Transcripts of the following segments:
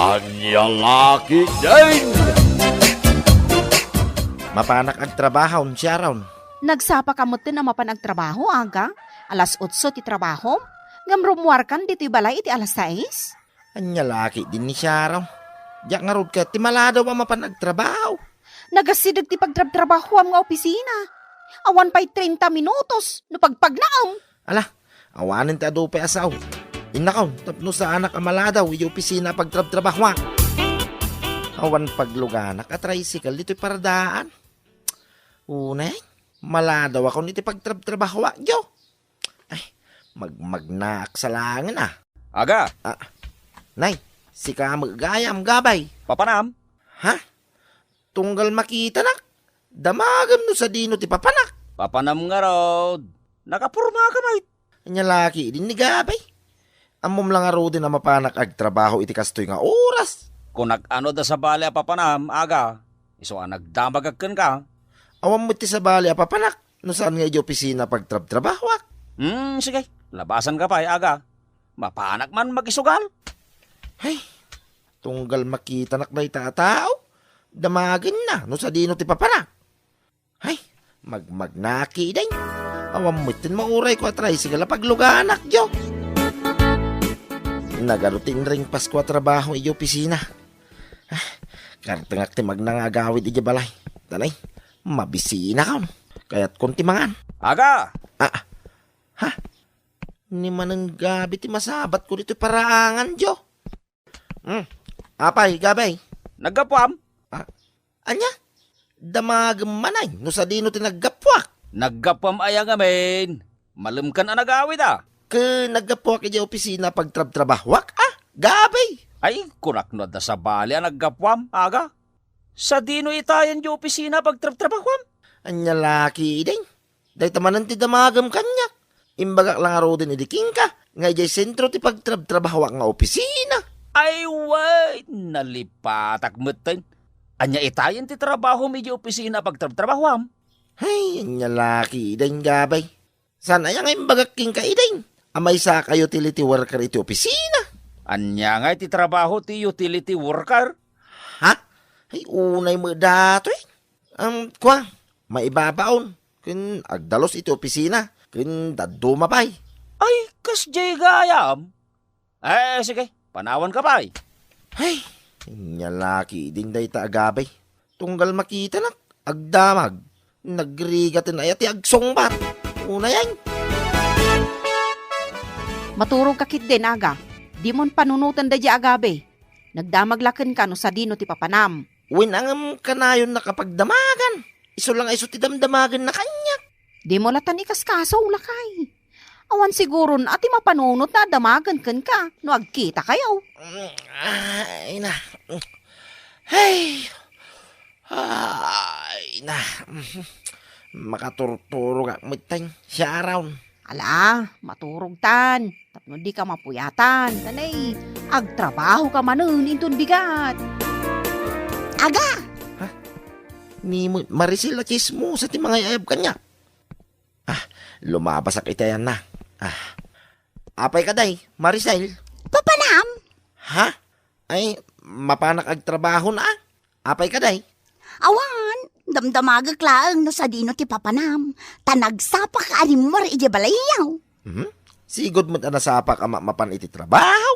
Anya laki din! Mapanak ang trabaho siya raon. Nagsapa kamot din na mapanagtrabaho, aga. Alas 8 ti trabaho. Ngamrumuar kan dito'y balay iti alas 6. Anya laki din ni siya raon. Diyak nga rod ka, timala daw ang mapanagtrabaho. Nagasidag ti pagtrabaho ang nga opisina. Awan pa'y 30 minutos no pagpagnaom. Ala, awanin ti ado pa asaw. Inakaw, tapno sa anak amala daw, yung opisina pagtrabaho. Awan pagluganak at tricycle dito'y paradaan. Unay, mala daw ako niti pagtrabaho. Yo! Ay, magnaak sa langin ah. Aga, Nay, si ka magagayam gabay. papanam. Ha? Tunggal makita nak. Damagam no sa dino ti papanak. Papanam nga rod. Nakapurma ka, mate. Anya laki din ni gabay. Amom lang aro din na mapanak ag trabaho iti kastoy nga oras. Kung nag-ano da sa bali a papanam, aga, iso ang nagdamagagkan ka. Awam mo ti sa bali papanak. No saan nga iti opisina pagtrabaho. Sige, labasan ka pa, aga. Mapanak man magisugal. Ay, tunggal makita nak na itatao. Damagin na no sa dino ti papanak. Ay, magmagnaki din. Awam mo tin mauray ko atray sigala pagluganak yo. Nagarutin ring Pasko trabaho iti opisina. Kartengak ti magnangagawid iti balay. Tanay, mabisina ka. Kaya't konti mangan. Aga, Ni manang gabi ti masabat ko dito paraangan, Jo. Apay, gabay. naggapuam. Anya? Damagam manay. No sa dino ti naggapwak. Naggapuam ayang amin. Malimkan ang nagawid ah. Ke naggapwak iti opisina pagtrabahwak. Gabay. Ay, kunaknod na sa bali ang naggapuam, aga. Sa dino itayan di opisina pagtrabahuam. Anya laki din. Day tamanan ti damagam kanya. Imbagak lang aro din idiking ka. Nga iti sentro ti pagtrabahwak nga opisina. Ay, wait, nalipatak mutin. Anya itayan ti trabaho mi di opisina pagtrabahuam. Ay, anya laki din gabay. Sana yang imbagak king ka iding. Amay sa ka utility worker iti opisina. Anya nga ti trabaho ti utility worker. Ha? Ay, unay mo dato eh. Kwa, maibabaon. Kun agdalos iti opisina. Kun daduma pa'y. Ay, kas jay gayam. Sige, panawan ka pa. Ay, inyalaki din day taagabay. Tunggal makita nak, agdamag. Nagrigatin ay ati agsongbat. Una yan. Maturog kakit din, aga. Di mon panunutan da di agabe. Nagdamaglaken ka no sa dino ti papanam. Winangam kanayon na kapag damagan. Iso lang ay ti damdamagan na kanya. Di mo latan ikaskaso lakay. Awan siguro na ati mapanunot na damagan kan ka no agkita kayo. Ay na. Ay. Ay na. Makaturturo ka mitang siya araw. Ala, maturog tan. Tapno di ka mapuyatan. Tanay, agtrabaho ka manun intun bigat. Aga! Ni Maricel na chismo sa ti mga ayab kanya. Lumabas ak itayan na. Apay ka day, Maricel. Papanam? Ha? Ay, mapanak ag trabaho na. Apay ka day. Awan, damdamagag laang no sa dino ti papanam. Tanagsapa ka animor ije balayaw. Sigod mo na sapa ka mapan iti trabaho.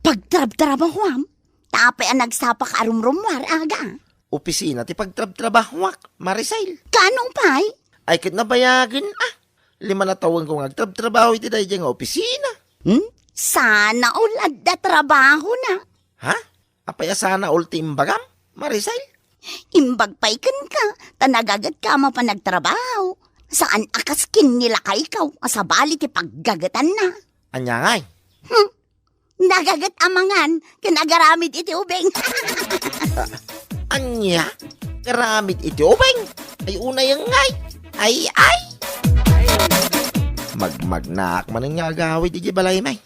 Pagtrab-trabahuam, tapay ang nagsapa ka arumrumwar aga. Opisina ti pagtrab-trabahwak, Maricel. Kanong pay? Ay kit nabayagin 5 na taon kong agtrab-trabaho iti day nga opisina. Sana ulad da trabaho na. Ha? Apaya sana ulti imbagam, Maricel? Imbag pay kan ka, tanagagat ka mapanagtrabaho. Saan akaskin nila ka ikaw, asabali ti paggagatan na. Anya ngay. Nagagat amangan, kinagaramid iti ubeng. Anya? Karamid iti ubeng. Ay unay ang ngay. Ay. Magmagnaak man ang agawid iti balay may.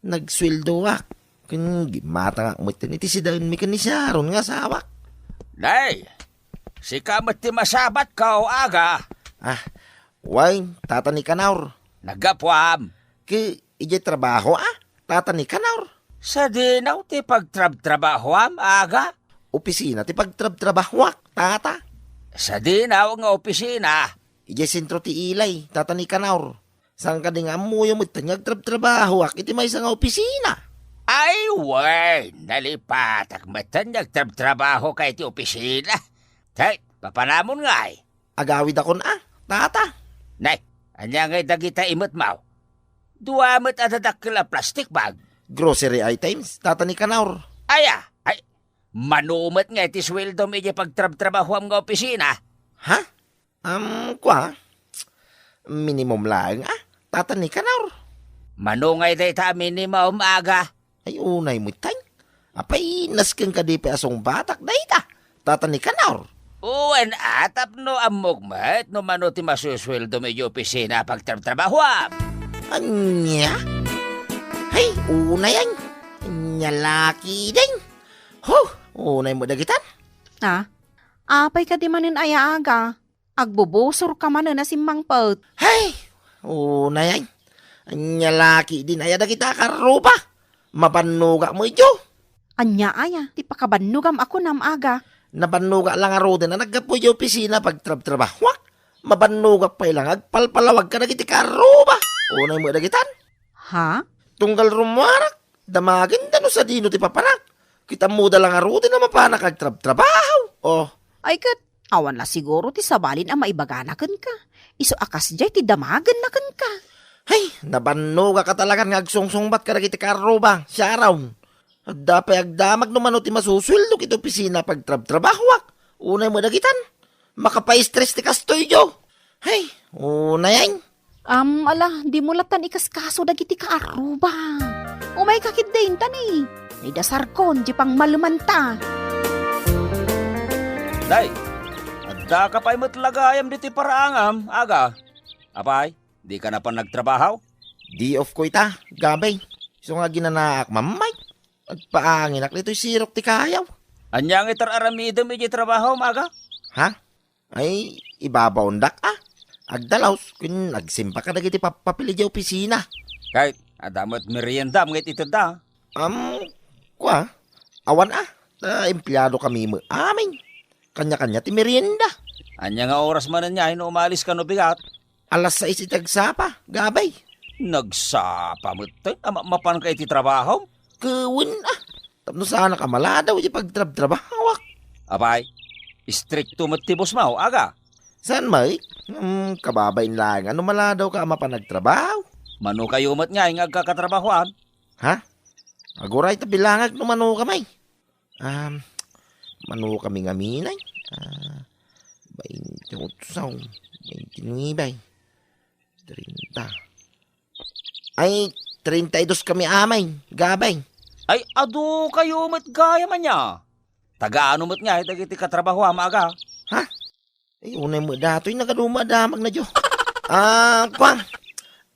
Nagsweldo ak. Kun gimata nga mutin iti si daun mi kanisyaron nga sawak. Day, si kamat ti masabat ka o aga. Why, tatani kanaur. Nagapuam. Ki ije trabaho tatani kanaur. Sa dinaw ti pagtrabaho aga. Opisina ti pagtrabahwak, tata. Sa dinaw nga opisina. Ije sentro ti ilay, tata ni Kanaur. Saan ka di nga amuyo mo nagtrabahwak, iti may nga opisina. Ay, way, nalipatak matan nagtrabaho kay ti opisina. Tay, papanamon nga ay. Agawid ako na, tata. Nay, anya ngay dagita imot mau. Duamot at adakil plastic bag. Grocery items, tata ni Kanaur. Ay, manumot nga iti sweldo mi pagtrabaho ang nga opisina. Ha? Kwa? Minimum lang, tata ni Kanaur. Manungay day ta minimum aga. Ay, unay mo tang. Apay, nasking ka di pa asong batak, dayta. Tata ni Kanaur. Uwan atap no amugmat no mano ti masusweldo mi opisina pagtrabaho. Anya? Hey, unay yan. Anya laki din. Unay mo dagitan. Apay ka di manin aga. Agbubusor ka man na si Mang Pot. Hey, unay yan. Anya laki din. Aya dagita karupa. Mabanuga mo ito. Anya aya, ti pakabanugam ako nam aga. Nabanuga lang aro din na nagkapoy yung opisina pagtrabahwak. Mabanuga pa ilang agpalpalawag ka na kiti karupa. Unay mo dagitan. Ha? Tunggal rumarak. Damagin no sa dino ti papanak. Kita muda lang aro din na mapanak agtrabaho. Oh. Ay kat, awan la siguro ti sabalin ang maibaganakan ka. Iso akas jay ti damagan na kan ka. Hey, nabanuga ka talaga nga agsungsungbat ka na kiti karupa. Siya raw. Dapay agdamag no mano ti masusweldo kito opisina pagtrabahwak. Unay mo dagitan. Makapay-stress ti kastoy jo. Hey, unay yan. Di mo latan ikaskaso dagiti ka aruba. Umay kakid din tani. May dasarkon, di pang malumanta. Day, adda ka pa'y matlagayam diti paraangam, aga. Apay, di ka na pa nagtrabaho? Di off ko ita, gabay. So nga ginanaak, mamay. Agpaangin ak nito'y sirok ti kayaw. Anyang itararamido mi di trabaho, maga? Ha? Ay, ibabaw ndak Agdalaws, kun nagsimpa ka dagiti papapili di opisina. Kahit, adamot merienda, ngit ito da. Kwa, awan empleyado kami mo amin. Kanya-kanya ti merienda. Anya nga oras man niya, umalis ka no bigat. Alas 6 itagsapa, gabay. Nagsapa mo ito, mapan ka iti trabaho? Kawin tapno sana ka maladaw di pagtrabahawak. Apay, stricto matibos mo, aga. Saan may? Kababain lang, ano maladaw ka mapanagtrabaho? Mano kayo mat nga, yung agkakatrabahoan? Ha? Aguray ta bilangag no mano kamay. Mano kami ngaminay. 28, 29, 30. Ay, 32 kami amay, gabay. Ay, ado kayo mat gaya man niya. Taga-ano mat nga, dagiti katrabaho amaga. Ha? Ay, unay mo dato'y nagadumadamag na Diyo. Kwang,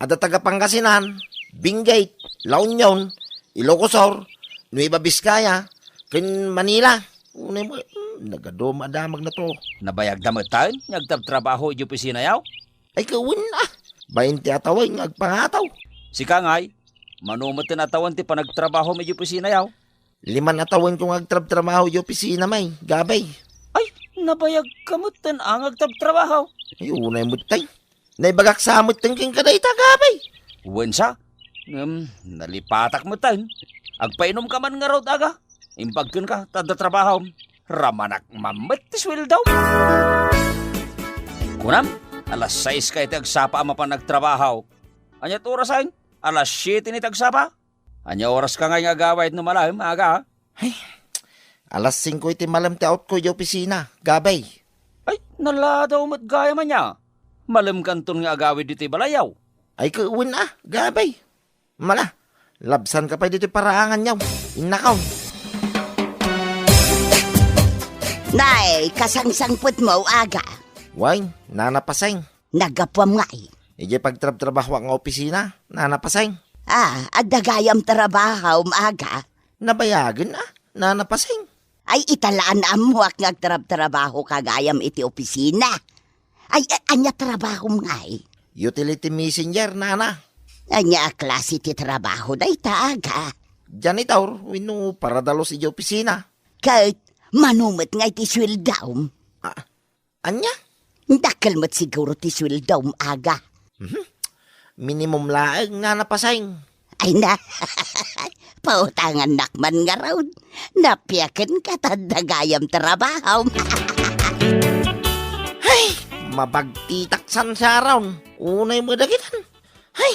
ada taga Pangasinan, Benguet, La Union, Ilocosur, Nueva Vizcaya, kin Manila. Unay mo, nagadumadamag na to. Nabayag damatan, nagtabtrabaho yung opisina yaw. Ay, kawin 20 ataway, ngagpangataw. Si Kangay, manumot na atawan ti panagtrabaho medyo opisina yaw. 5 atawin kong agtrab-trabaho yung opisina may, gabay. Ay, nabayag kamutan ang agtabtrabaho. Ay, unay mo tay. Naibagak sa amot tangking kaday gabay. Wensa, nalipatak mo tayo. Agpainom ka man nga raw aga. Impagkin ka, tada trabaho. Ramanak mamat ti sweldaw. Kunam, alas 6 ka iti agsapa ama pa nagtrabaho. Anyat orasan, alas 7 ni tagsapa. Anya oras ka nga agawait no malam, aga. Ay, alas 5 iti malam ti out ko yung opisina, gabay. Ay, naladaw mat gaya man niya. Malam kanton nga agawid dito balayaw. Ay, kawin gabay. Mala, labsan ka pa dito paraangan yaw. Inakaw. Nay, kasangsangput mo aga. Way, nanapasay. Nagapwam nga Ije pagtrab-trabaho ang opisina, nanapasay. Adagayam trabaho maaga. Nabayagan nanapasay. Ay italaan amuak ngagtrabaho kagayam iti opisina. Ay anya trabaho nga Utility messenger, nana. Anya klase ti trabaho day taaga. Janitor, wino para dalos iti opisina. Kahit manumat nga iti sweldaw. Anya? Dakal mat siguro ti sweldaw aga. Minimum laeng nga napasayng. Ay na, pautangan nakman nga raw. Napiyakan ka tadagayam trabaho. Hay, mabagtitaksan siya raon. Unay mo dagitan. Hay,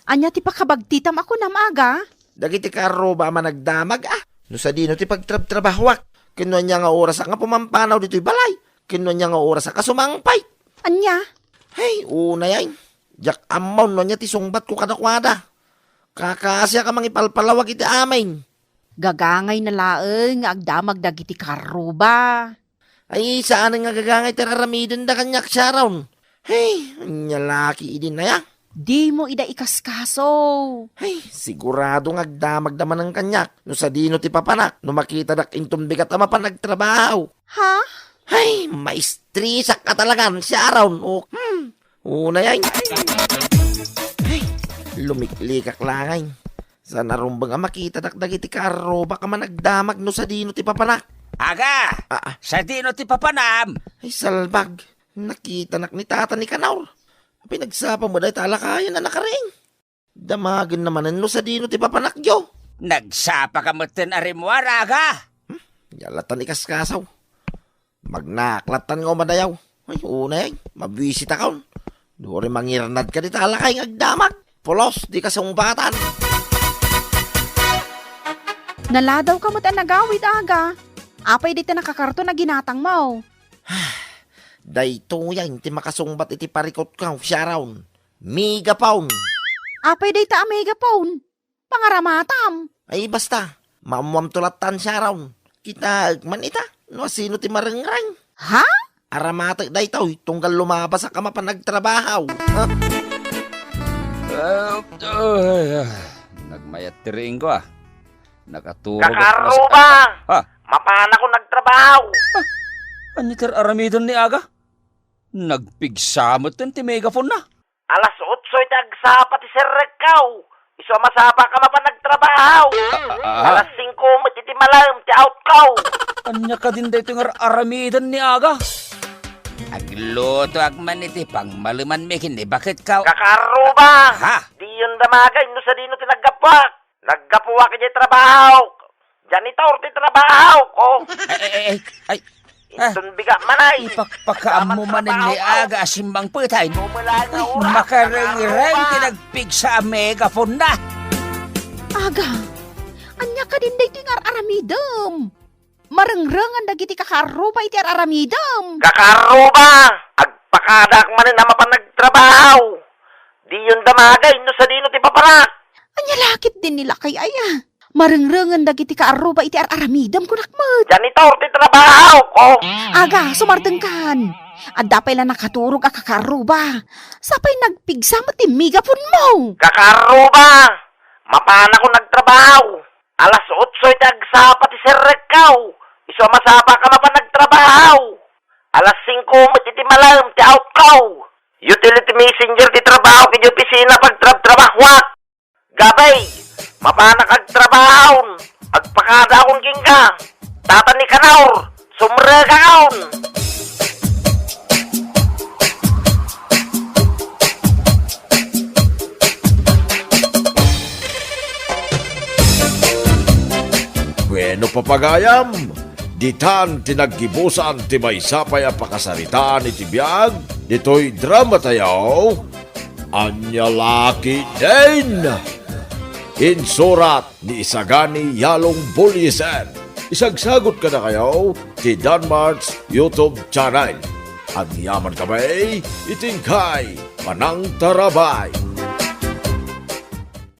Anya ti pakabagtitam ako na maaga. dagiti karo ba managdamag No sa dino ti pagtrabahwak. Kinuha niya nga oras nga pumampanaw dito'y balay. Kinuha niya nga oras nga kasumangpay. Anya? Hey, unay ay. Jak amaw no niya ti sungbat ko kadakwada. Kakasya ka mang ipalpalawag iti amin. Gagangay na laeng nga agdamag dagiti karuba. Ay, saan nga gagangay tiraramidin da kanyak siya raon. Hey, nyalaki idin na ya. Di mo ida ikaskaso. Ay, sigurado nga agdamag daman ng kanyak. No sa dino ti papanak. No makita dak intom bigat ama pa nagtrabaho. Ha? Ay, maestri sa katalagan siya raon. Unay ay. Ay, lumiklikak langay. Sa narumbang nga makita dagiti karo baka managdamag no sa dino ti papanak. Aga! Sa dino ti papanam! Ay, salbag. Nakita nak ni tata ni Kanaur. Pinagsapa mo dahil talakayan na nakaring. Damagin naman no sa dino ti papanak yo. Nagsapa ka matin arimuar, aga! Yalatan ikaskasaw. Magnaklatan nga madayaw. Ay, unay, mabwisita kaon. Dori mangirnad ka di talakay agdamag. Pulos, di ka sungbatan. Naladaw ka mo't nagawid aga. Apay di ta nakakarto na ginatang mo. Dayto yan, ti makasungbat iti parikot ka, siya raon. Miga paun. Apay di ta amega phone. Pangaramatam. Ay, basta. Mamuam tulatan siya raon. Kita, man ita. No, sino ti marengrang? Ha? Aramatak dayto, tunggal lumabas sa kama pa nagtrabahaw. Ha? Nagmayat tiring ko Nakaturo Kakaruba! Ha? Mapana ko nagtrabaho. Anitar aramidon ni aga? Nagpigsamot ti megaphone na. Alas 8 itagsapa ti Sir Rekaw. Iso masapa ka pa nagtrabaho. Alas 5 matiti malam ti out kaw. Anya ka din dito nga aramidon ni aga? Agluto agman iti pang maluman mekin bakit ka? Kakaruba! Ha? Di yun damagay, no sa dino ti naggapak. Naggapuwa ka dyan trabaho. Janitor ti trabaho ko. Ay. Itun biga manay. Ipakpakaam mo manin ni aga asimbang putay. Mumula nga oras. Makareng-reng tinagpig sa megaphone na. Aga. Anya ka din dito nga aramidam. Marengrengan dagiti kakaruba iti aramidam. Kakaruba! Agpakadak manin ama pa nagtrabaho. Di yun damagay, no sa dino ti paparak. Anya lakit din nila kay aya. Marengrengan dagiti kaaruba iti aramidam kunakmat. Janitor ti trabaho ko. Aga, sumartengkan. Adapay lang nakaturog a kakaruba. Sapay nagpigsa mo ti megapon mo. Kakaruba! Mapana ko nagtrabaho. Alas 8 itagsapa ti Sir Rekaw. Iso masapa ka pa nagtrabaho. Alas 5 matiti malam ti out kaw. Utility messenger ti trabaho kay opisina pagtrabahwak. Gabay, mapana kag trabaho. Agpakada akong king ka. Tata ni Kanaur, sumre ka kaon. Bueno papagayam, ditan tinaggibusan ti may sapay a pakasaritaan iti biyag, dito'y drama tayaw, Anya Laki din! Insurat ni Isagani Yalong Bulyesen. Isagsagot ka na kayo ti Danmarks YouTube channel. At yaman kamay, itingkay, Manang Tarabay.